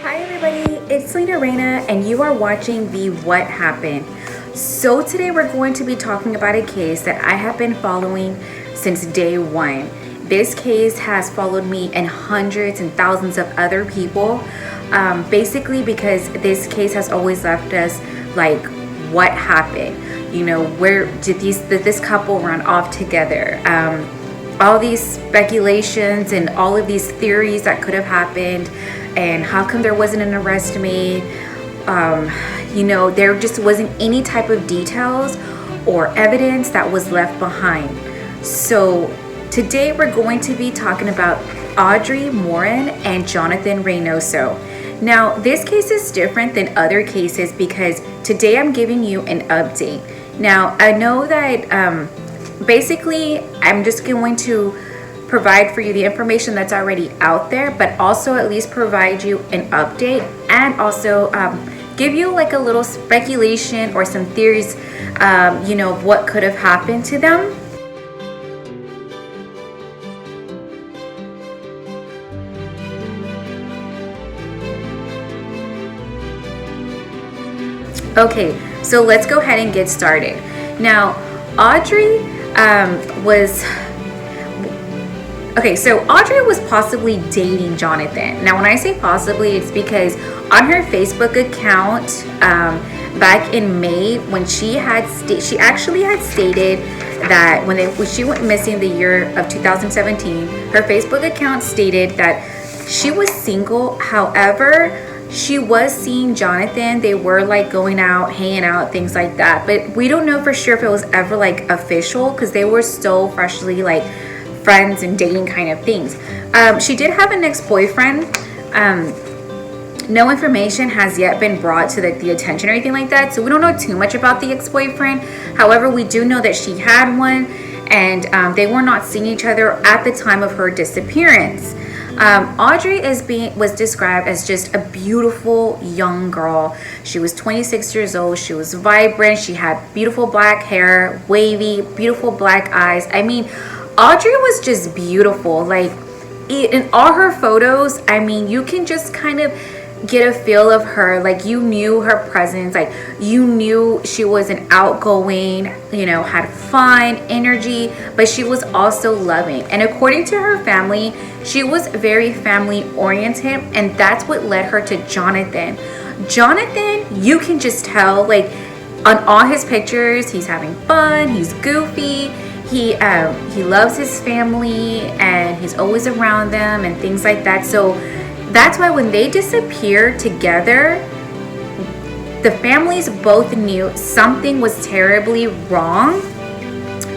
Hi everybody, it's Celina Reyna and you are watching the What Happened. So today we're going to be talking about a case that I have been following since day one. This case has followed me and hundreds and thousands of other people, basically because this case has always left us like, what happened? You know, where did this couple run off together? All these speculations and all of these theories that could have happened, and how come there wasn't an arrest made? You know, there just wasn't any type of details or evidence that was left behind. So today we're going to be talking about Audrey Moran and Jonathan Reynoso. Now, this case is different than other cases because today I'm giving you an update. Now, I know that basically I'm just going to provide for you the information that's already out there, but also at least provide you an update and also give you like a little speculation or some theories, you know, of what could have happened to them. Okay, so let's go ahead and get started. Now, Audrey Audrey was possibly dating Jonathan. Now, when I say possibly, it's because on her Facebook account back in May, when she actually had stated that when she went missing the year of 2017, her Facebook account stated that she was single. However, she was seeing Jonathan. They were like going out, hanging out, things like that. But we don't know for sure if it was ever like official because they were still freshly like friends and dating kind of things. She did have an ex-boyfriend. No information has yet been brought to the attention or anything like that. So we don't know too much about the ex-boyfriend. However, we do know that she had one and they were not seeing each other at the time of her disappearance. Audrey was described as just a beautiful young girl. She was 26 years old. She was vibrant. She had beautiful black hair, wavy, beautiful black eyes. I mean, Audrey was just beautiful. Like in all her photos, I mean, you can just kind of get a feel of her. Like you knew her presence. Like you knew she was an outgoing, you know, had fun, energy, but she was also loving. And according to her family, she was very family oriented, and that's what led her to Jonathan. Jonathan, you can just tell, like on all his pictures, he's having fun, he's goofy, he loves his family, and he's always around them and things like that. So that's why when they disappeared together, the families both knew something was terribly wrong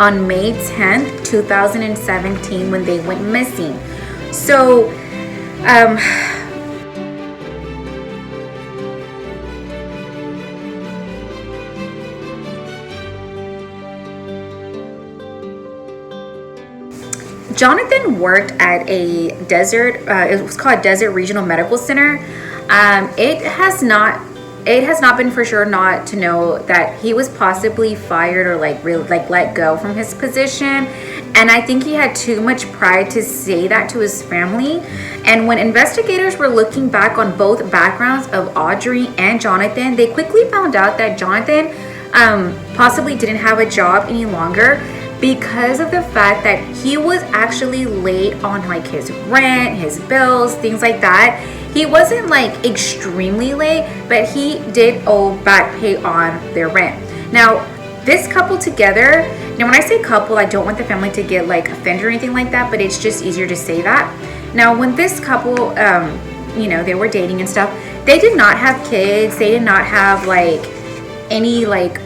on May 10th, 2017 when they went missing. So, Jonathan worked at a it was called Desert Regional Medical Center. It has not been for sure not to know that he was possibly fired or like let go from his position. And I think he had too much pride to say that to his family. And when investigators were looking back on both backgrounds of Audrey and Jonathan, they quickly found out that Jonathan possibly didn't have a job any longer because of the fact that he was actually late on like his rent, his bills, things like that. He wasn't like extremely late, but he did owe back pay on their rent. Now, this couple together, now when I say couple, I don't want the family to get like offended or anything like that, but it's just easier to say that. Now, when this couple, you know, they were dating and stuff, they did not have kids. They did not have like any like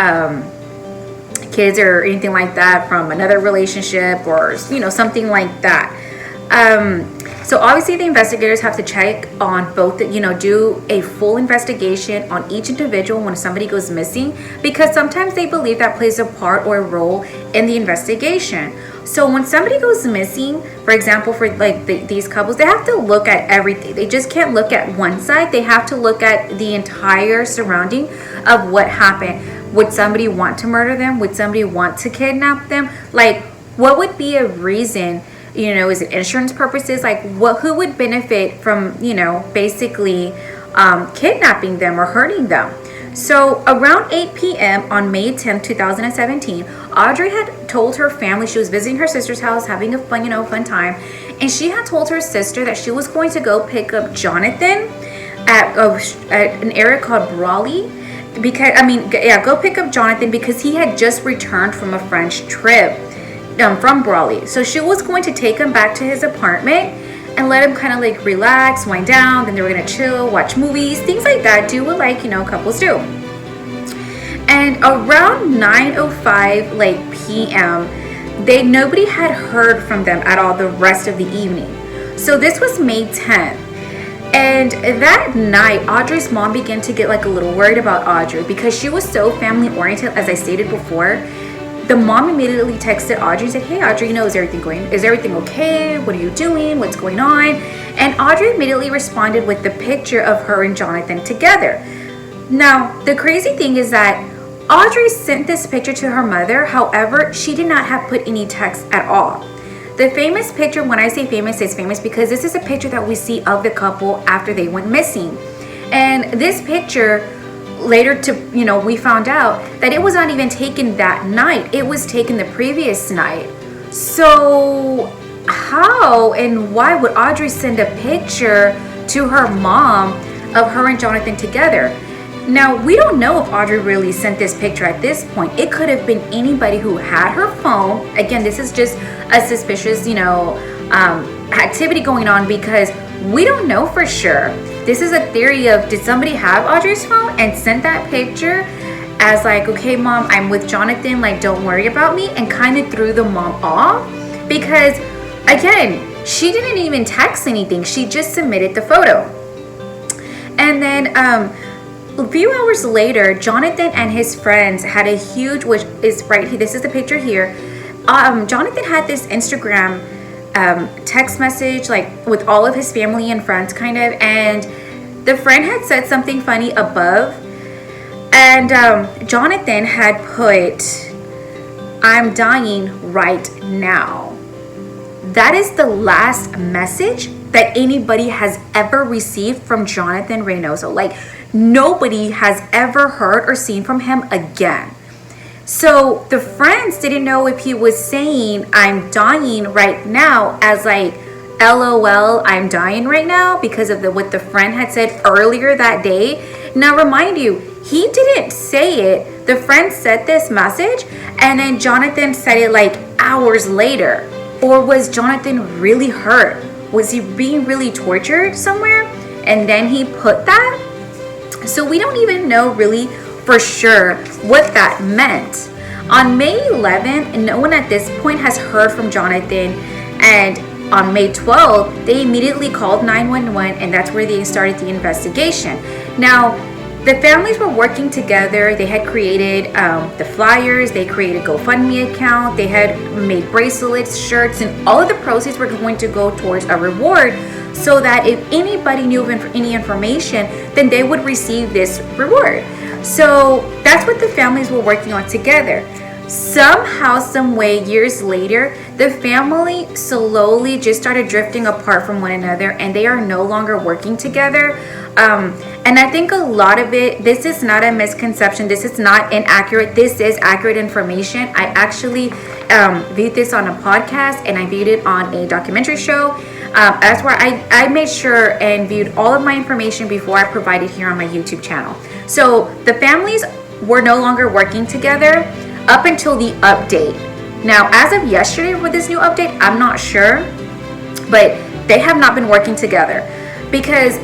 kids or anything like that from another relationship or, you know, something like that. So obviously the investigators have to check on both, you know, do a full investigation on each individual when somebody goes missing, because sometimes they believe that plays a part or a role in the investigation. So when somebody goes missing, for example, for like these couples, they have to look at everything. They just can't look at one side. They have to look at the entire surrounding of what happened. Would somebody want to murder them? Would somebody want to kidnap them? Like, what would be a reason? You know, is it insurance purposes? Like, who would benefit from, you know, basically kidnapping them or hurting them. So around 8 p.m. on May 10th, 2017, Audrey had told her family she was visiting her sister's house, having a fun time, and she had told her sister that she was going to go pick up Jonathan at an area called Brawley. Go pick up Jonathan because he had just returned from a French trip from Brawley. So she was going to take him back to his apartment and let him kind of like relax, wind down. Then they were gonna chill, watch movies, things like that. Do what couples do. And around 9:05 p.m., nobody had heard from them at all the rest of the evening. So this was May 10th. And that night, Audrey's mom began to get a little worried about Audrey because she was so family oriented, as I stated before. The mom immediately texted Audrey and said, "Hey Audrey, is everything okay? What are you doing? What's going on?" And Audrey immediately responded with the picture of her and Jonathan together. Now, the crazy thing is that Audrey sent this picture to her mother. However, she did not have put any text at all. The famous picture, when I say famous, it's famous because this is a picture that we see of the couple after they went missing. And this picture, later we found out that it was not even taken that night. It was taken the previous night. So how and why would Audrey send a picture to her mom of her and Jonathan together? Now, we don't know if Audrey really sent this picture at this point. It could have been anybody who had her phone. Again, this is just a suspicious, activity going on because we don't know for sure. This is a theory of, did somebody have Audrey's phone and sent that picture as okay, mom, I'm with Jonathan, don't worry about me, and kind of threw the mom off? Because, again, she didn't even text anything. She just submitted the photo. And then, a few hours later, Jonathan and his friends had a huge, which is right here, this is the picture here. Jonathan had this Instagram text message with all of his family and friends and the friend had said something funny above, and Jonathan had put, "I'm dying right now." That is the last message that anybody has ever received from Jonathan Reynoso. Nobody has ever heard or seen from him again. So the friends didn't know if he was saying, "I'm dying right now," as LOL, I'm dying right now, because of what the friend had said earlier that day. Now, remind you, he didn't say it. The friend said this message, and then Jonathan said it hours later. Or was Jonathan really hurt? Was he being really tortured somewhere? And then he put that? So we don't even know really for sure what that meant. On May 11th, no one at this point has heard from Jonathan, and on May 12th, they immediately called 911, and that's where they started the investigation. Now, the families were working together. They had created the flyers, they created a GoFundMe account, they had made bracelets, shirts, and all of the proceeds were going to go towards a reward, so that if anybody knew of any information, then they would receive this reward. So that's what the families were working on together. Somehow, some way, years later, the family slowly just started drifting apart from one another, and they are no longer working together. And I think a lot of it, this is not a misconception, this is not inaccurate, this is accurate information. I actually viewed this on a podcast, and I viewed it on a documentary show. That's where I made sure and viewed all of my information before I provided here on my YouTube channel. So the families were no longer working together up until the update. Now, as of yesterday with this new update, I'm not sure, but they have not been working together because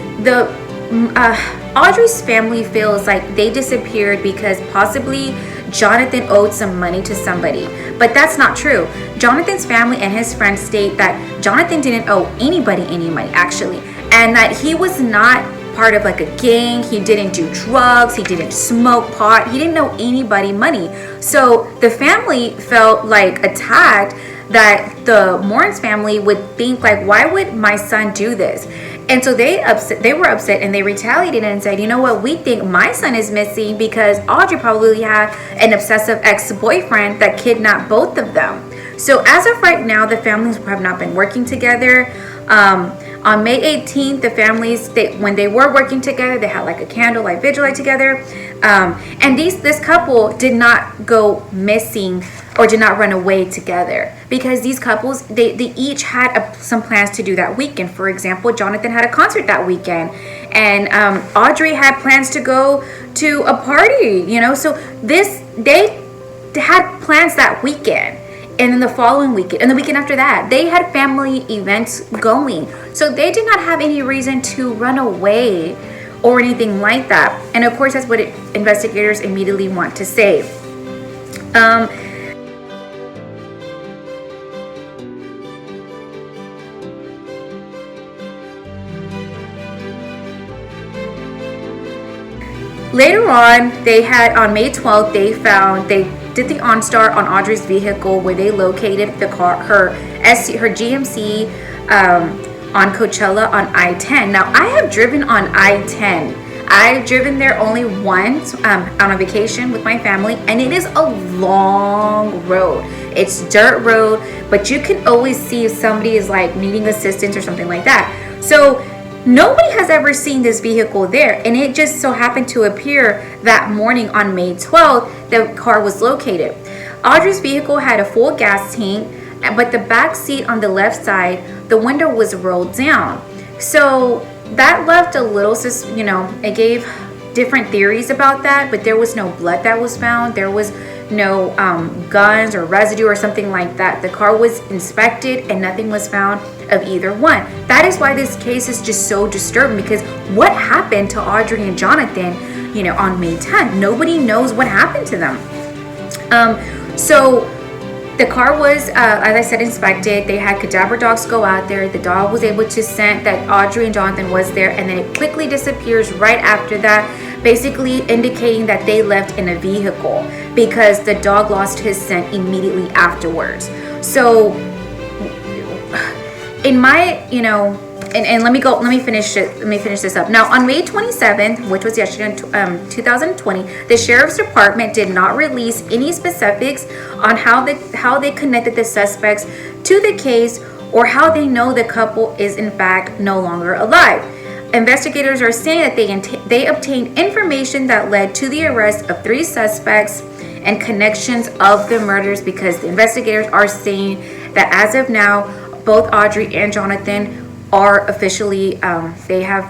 Audrey's family feels like they disappeared because possibly Jonathan owed some money to somebody, but that's not true. Jonathan's family and his friends state that Jonathan didn't owe anybody any money actually, and that he was not part of a gang. He didn't do drugs, he didn't smoke pot, he didn't owe anybody money. So the family felt attacked, that the Moran's family would think why would my son do this? And so they were upset, and they retaliated and said, you know what, we think my son is missing because Audrey probably had an obsessive ex-boyfriend that kidnapped both of them. So as of right now, the families have not been working together. On May 18th, the families, when they were working together, they had like a candlelight vigil together. And this couple did not go missing or did not run away together, because these couples, they each had some plans to do that weekend. For example, Jonathan had a concert that weekend, and Audrey had plans to go to a party, so they had plans that weekend. And then the following weekend and the weekend after that, they had family events going. So they did not have any reason to run away or anything like that. And of course, that's what investigators immediately want to say. Later on, on May 12th, they did the OnStar on Audrey's vehicle, where they located the car, her GMC, on Coachella on I-10. Now, I have driven on I-10. I've driven there only once on a vacation with my family, and it is a long road. It's dirt road, but you can always see if somebody is like needing assistance or something like that. So nobody has ever seen this vehicle there, and it just so happened to appear that morning on May 12th. The car was located. Audrey's vehicle had a full gas tank, but the back seat on the left side, the window was rolled down. So that left a little, it gave different theories about that, but there was no blood that was found. There was no guns or residue or something like that. The car was inspected and nothing was found of either one. That is why this case is just so disturbing, because what happened to Audrey and Jonathan, on May 10th? Nobody knows what happened to them. So the car was, as I said, inspected. They had cadaver dogs go out there. The dog was able to scent that Audrey and Jonathan was there, and then it quickly disappears right after that, basically indicating that they left in a vehicle, because the dog lost his scent immediately afterwards. So in my, and let me finish this up. Now, on May 27th, which was yesterday, 2020, the Sheriff's Department did not release any specifics on how they connected the suspects to the case, or how they know the couple is in fact no longer alive. Investigators are saying that they obtained information that led to the arrest of 3 suspects and connections of the murders, because the investigators are saying that as of now, both Audrey and Jonathan are officially, they have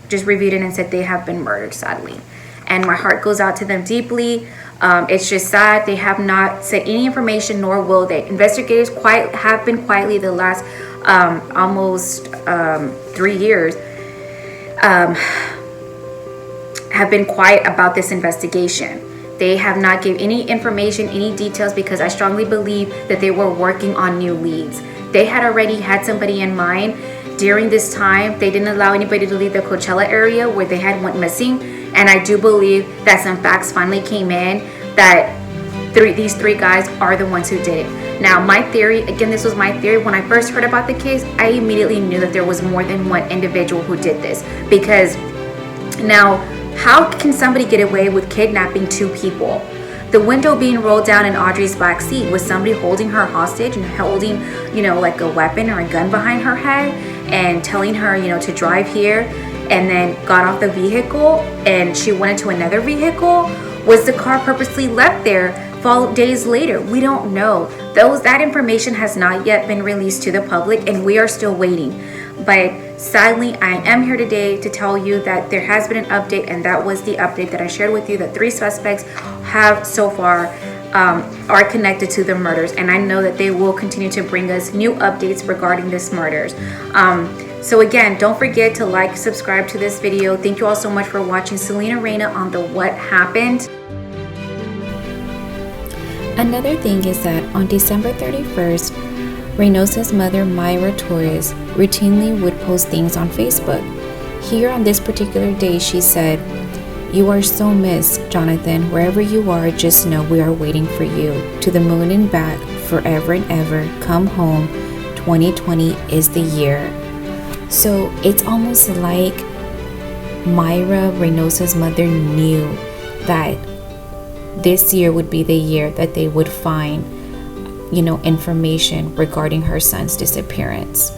just reviewed it and said they have been murdered, sadly. And my heart goes out to them deeply. It's just sad. They have not said any information, nor will they. Investigators have been quietly the last almost 3 years, have been quiet about this investigation. They have not given any information, any details, because I strongly believe that they were working on new leads. They had already had somebody in mind during this time. They didn't allow anybody to leave the Coachella area where they had went missing. And I do believe that some facts finally came in that these 3 guys are the ones who did it. Now, my theory, again, this was my theory. When I first heard about the case, I immediately knew that there was more than one individual who did this. Because now, how can somebody get away with kidnapping 2 people? The window being rolled down in Audrey's back seat, was somebody holding her hostage and holding, like a weapon or a gun behind her head and telling her, to drive here, and then got off the vehicle and she went into another vehicle? Was the car purposely left there days later? We don't know. That information has not yet been released to the public, and we are still waiting. But sadly, I am here today to tell you that there has been an update, and that was the update that I shared with you, that 3 suspects have so far are connected to the murders, and I know that they will continue to bring us new updates regarding this murders. So again, don't forget to like, subscribe to this video. Thank you all so much for watching Celina Reyna on the What Happened. Another thing is that on December 31st, Reynoso's mother, Myra Torres, routinely would post things on Facebook. Here on this particular day, she said, "You are so missed, Jonathan. Wherever you are, just know we are waiting for you. To the moon and back, forever and ever. Come home. 2020 is the year." So it's almost like Myra, Reynoso's mother, knew that this year would be the year that they would find, information regarding her son's disappearance.